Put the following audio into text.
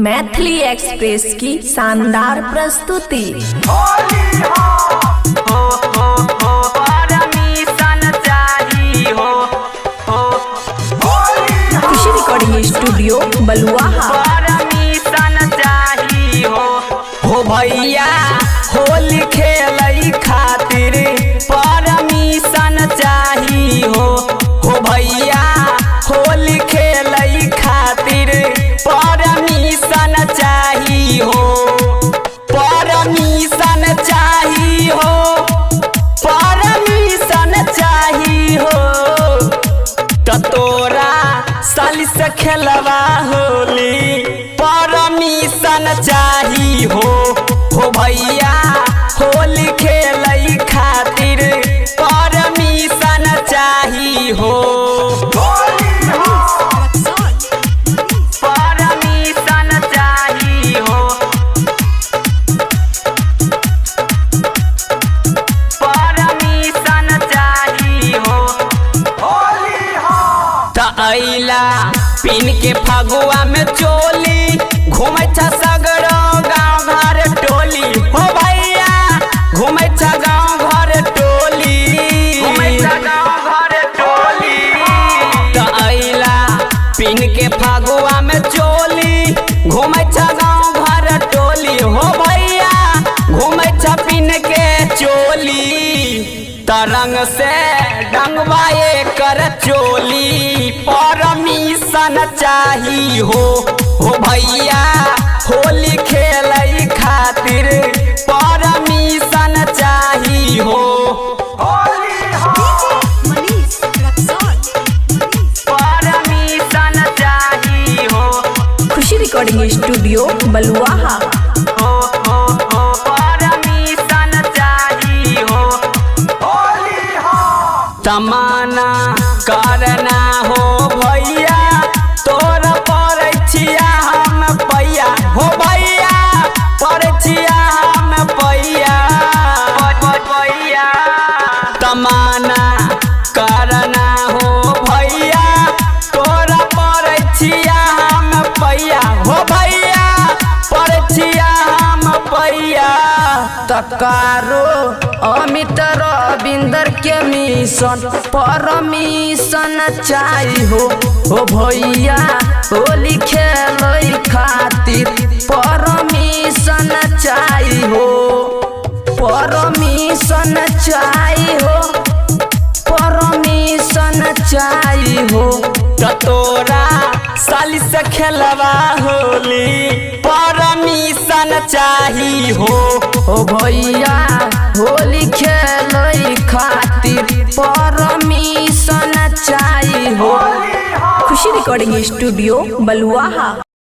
Maithili express की शानदार प्रस्तुति। खुशी रिकॉर्डिंग स्टूडियो बलुआहा। हो भैया होली खेलई खातिर परमिशन चाही हो भैया होली खेलई खातिर परमिशन चाही हो, परमिशन चाही हो, परमिशन चाही हो। त तोरा साली से खेलवा होली परमिशन चाही हो भैया होली खेलई खातिर परमिशन चाही हो। परमिशन चाही हो, परमिशन चाही हो। त अइला पिन के फगुआ में चोली घूमे छ सगरो गाँव घर टोली हो भैया, घूमे छ गाँव घर टोली, घूमे छ गाँव घर टोली। त अइला पिन के फगुआ में चोली घूमे छ गाँव घर टोली हो भैया, घूमे छ पिन के चोली। तरंग से डंगवाए कर चोली परमिशन चाही हो भैया होली खेलई खातिर परमिशन चाही हो। परमिशन चाही हो। खुशी रिकॉर्डिंग स्टूडियो बलुआहा। परमिशन चाही हो। तमन्ना करना हो भैया तोर परछिया हम पैया हो भैया, परछिया हम पैया पैया। तमन्ना करना हो भैया तोर परछिया हम पैया हो भैया, परछिया हम पैया। तकारो अमित रविंदर के मिशन परमिशन चाही हो भैया होली खेलई खातिर परमिशन चाही हो, परमिशन चाही हो, परमिशन चाही हो। त तोरा साली से खेलवा होली परमिशन चाही हो भैया होली खेलई खातिर परमिशन चाही हो। खुशी रिकॉर्डिंग स्टूडियो बलुआहा।